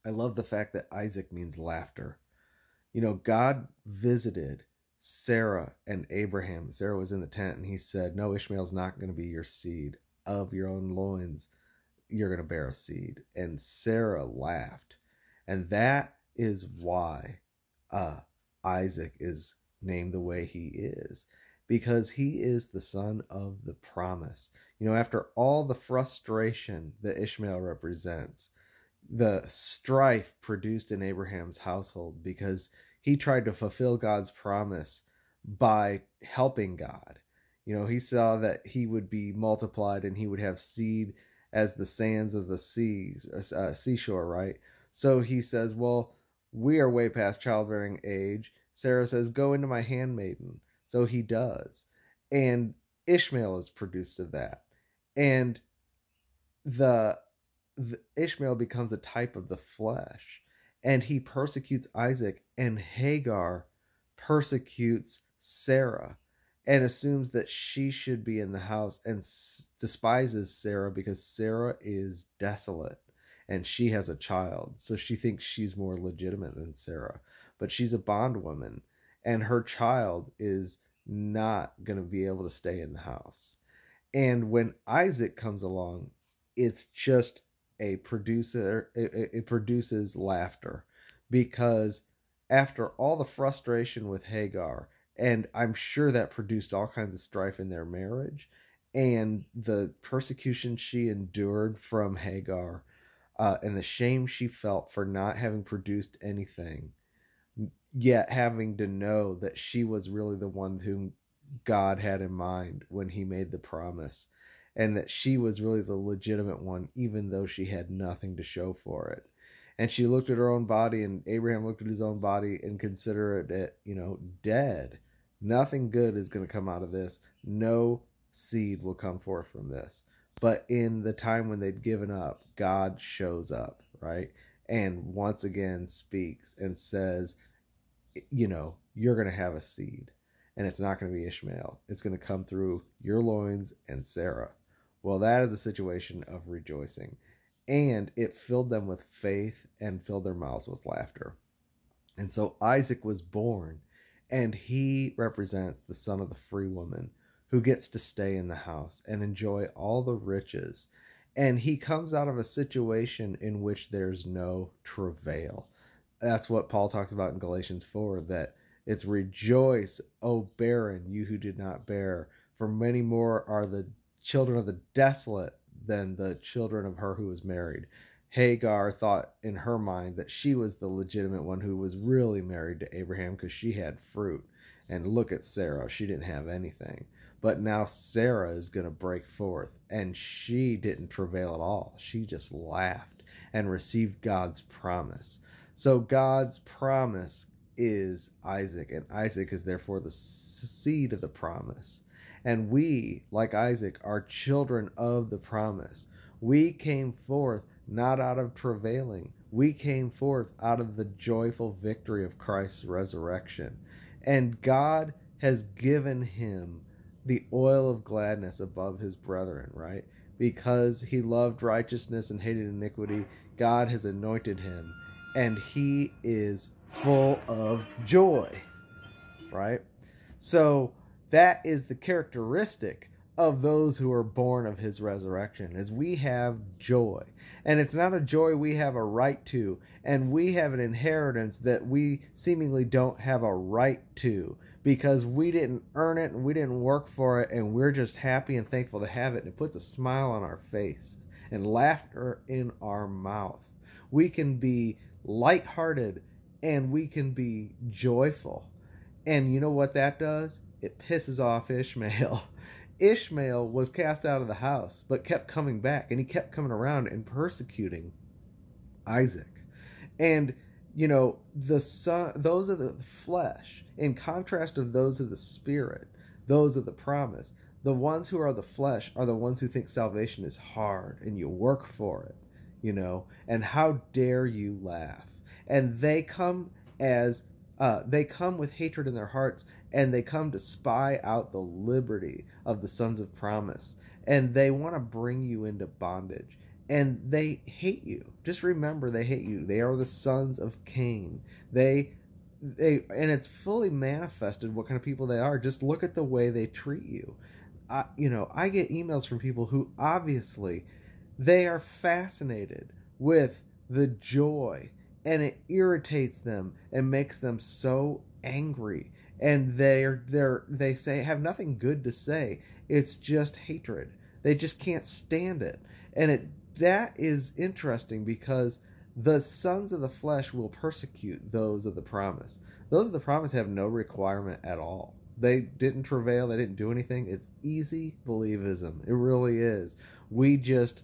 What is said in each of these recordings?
I love the fact that Isaac means laughter. You know, God visited Sarah and Abraham. Sarah was in the tent and he said, no, Ishmael's not going to be your seed. Of your own loins, you're going to bear a seed. And Sarah laughed. And that is why Isaac is named the way he is, because he is the son of the promise. You know, after all the frustration that Ishmael represents, the strife produced in Abraham's household because he tried to fulfill God's promise by helping God. You know, he saw that he would be multiplied and he would have seed as the sands of the seashore, right? So he says, well, we are way past childbearing age. Sarah says, go into my handmaiden. So he does. And Ishmael is produced of that. And the Ishmael becomes a type of the flesh, and he persecutes Isaac, and Hagar persecutes Sarah and assumes that she should be in the house and despises Sarah because Sarah is desolate and she has a child. So she thinks she's more legitimate than Sarah, but she's a bondwoman and her child is not going to be able to stay in the house. And when Isaac comes along, it's just a producer. It produces laughter, because after all the frustration with Hagar, and I'm sure that produced all kinds of strife in their marriage, and the persecution she endured from Hagar, and the shame she felt for not having produced anything, yet having to know that she was really the one whom God had in mind when he made the promise, and that she was really the legitimate one, even though she had nothing to show for it. And she looked at her own body, and Abraham looked at his own body and considered it, dead. Nothing good is going to come out of this. No seed will come forth from this. But in the time when they'd given up, God shows up, right? And once again speaks and says, you're going to have a seed. And it's not going to be Ishmael. It's going to come through your loins and Sarah. Well, that is a situation of rejoicing. And it filled them with faith and filled their mouths with laughter. And so Isaac was born, and he represents the son of the free woman who gets to stay in the house and enjoy all the riches. And he comes out of a situation in which there's no travail. That's what Paul talks about in Galatians 4, that it's rejoice, O barren, you who did not bear, for many more are the children of the desolate than the children of her who was married. Hagar thought in her mind that she was the legitimate one who was really married to Abraham because she had fruit. And look at Sarah, she didn't have anything. But now Sarah is going to break forth, and she didn't travail at all. She just laughed and received God's promise. So God's promise is Isaac, and Isaac is therefore the seed of the promise. And we, like Isaac, are children of the promise. We came forth not out of travailing. We came forth out of the joyful victory of Christ's resurrection. And God has given him the oil of gladness above his brethren, right? Because he loved righteousness and hated iniquity, God has anointed him, and he is full of joy, right? So that is the characteristic of those who are born of his resurrection, is we have joy. And it's not a joy we have a right to, and we have an inheritance that we seemingly don't have a right to, because we didn't earn it and we didn't work for it, and we're just happy and thankful to have it, and it puts a smile on our face and laughter in our mouth. We can be lighthearted and we can be joyful. And you know what that does? It pisses off Ishmael. Ishmael was cast out of the house, but kept coming back, and he kept coming around and persecuting Isaac. And the son, those of the flesh, in contrast of those of the spirit, those of the promise, the ones who are the flesh are the ones who think salvation is hard and you work for it, and how dare you laugh. And they come with hatred in their hearts, and they come to spy out the liberty of the sons of promise, and they want to bring you into bondage. and they hate you. Just remember, they hate you. They are the sons of Cain. They and it's fully manifested what kind of people they are. Just look at the way they treat you. I get emails from people who obviously they are fascinated with the joy, and it irritates them and makes them so angry, and they say have nothing good to say. It's just hatred. They just can't stand it. And that is interesting, because the sons of the flesh will persecute those of the promise. Those of the promise have no requirement at all. They didn't travail, they didn't do anything. It's easy believism. It really is. We just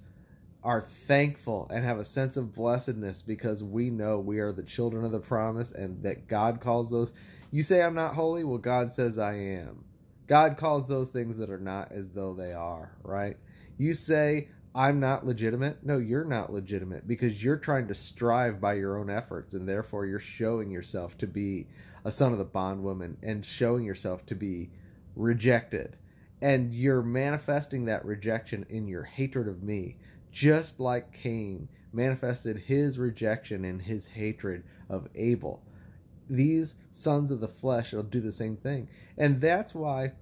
are thankful and have a sense of blessedness because we know we are the children of the promise, and that God calls those. You say I'm not holy? Well, God says I am. God calls those things that are not as though they are, right? You say I'm not legitimate? No, you're not legitimate, because you're trying to strive by your own efforts, and therefore you're showing yourself to be a son of the bondwoman and showing yourself to be rejected. And you're manifesting that rejection in your hatred of me, just like Cain manifested his rejection and his hatred of Abel. These sons of the flesh will do the same thing. And that's why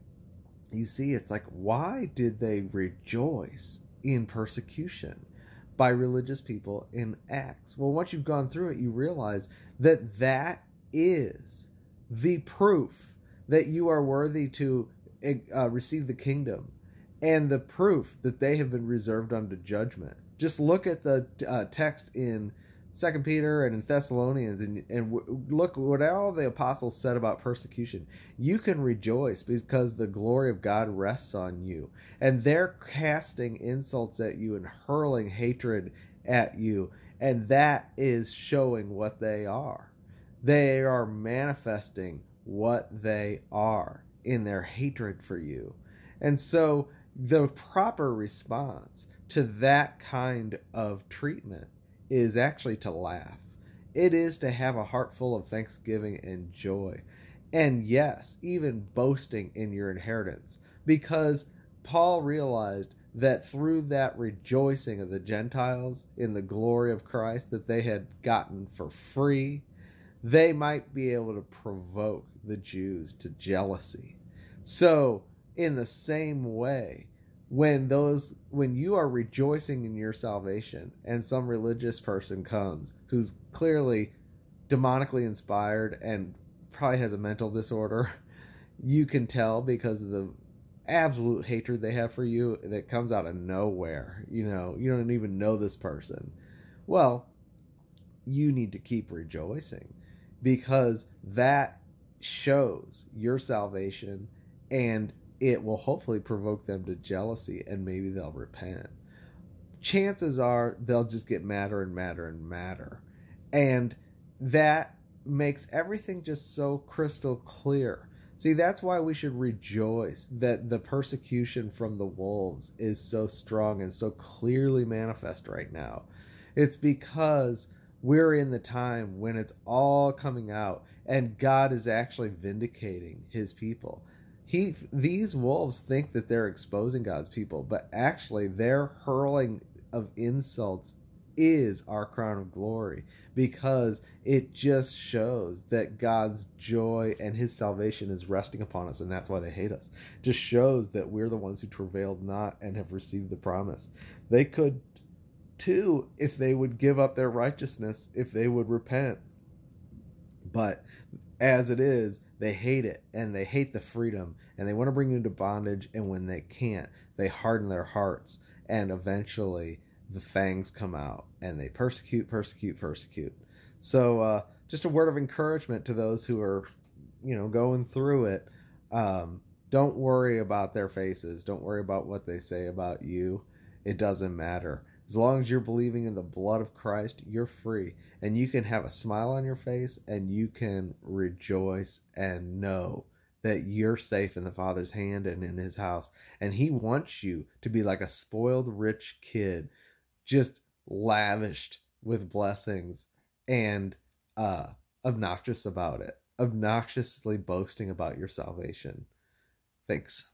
you see, it's like, why did they rejoice in persecution by religious people in Acts? Well, once you've gone through it, you realize that that is the proof that you are worthy to receive the kingdom, and the proof that they have been reserved unto judgment. Just look at the text in 2 Peter and in Thessalonians, and look what all the apostles said about persecution. You can rejoice because the glory of God rests on you, and they're casting insults at you and hurling hatred at you, and that is showing what they are. They are manifesting what they are in their hatred for you. And so the proper response to that kind of treatment is actually to laugh. It is to have a heart full of thanksgiving and joy. And yes, even boasting in your inheritance. Because Paul realized that through that rejoicing of the Gentiles in the glory of Christ that they had gotten for free, they might be able to provoke the Jews to jealousy. So, in the same way, when you are rejoicing in your salvation and some religious person comes who's clearly demonically inspired and probably has a mental disorder, you can tell because of the absolute hatred they have for you that comes out of nowhere. You don't even know this person. Well, you need to keep rejoicing, because that shows your salvation, and it will hopefully provoke them to jealousy, and maybe they'll repent. Chances are they'll just get madder and madder and madder. And that makes everything just so crystal clear. See, that's why we should rejoice that the persecution from the wolves is so strong and so clearly manifest right now. It's because we're in the time when it's all coming out, and God is actually vindicating his people. These wolves think that they're exposing God's people, but actually their hurling of insults is our crown of glory, because it just shows that God's joy and his salvation is resting upon us, and that's why they hate us. It just shows that we're the ones who travailed not and have received the promise. They could too if they would give up their righteousness, if they would repent. But as it is, they hate it, and they hate the freedom, and they want to bring you into bondage, and when they can't, they harden their hearts, and eventually the fangs come out, and they persecute. So just a word of encouragement to those who are, going through it. Don't worry about their faces. Don't worry about what they say about you. It doesn't matter. As long as you're believing in the blood of Christ, you're free. And you can have a smile on your face, and you can rejoice and know that you're safe in the Father's hand and in his house. And he wants you to be like a spoiled rich kid, just lavished with blessings and obnoxious about it, obnoxiously boasting about your salvation. Thanks.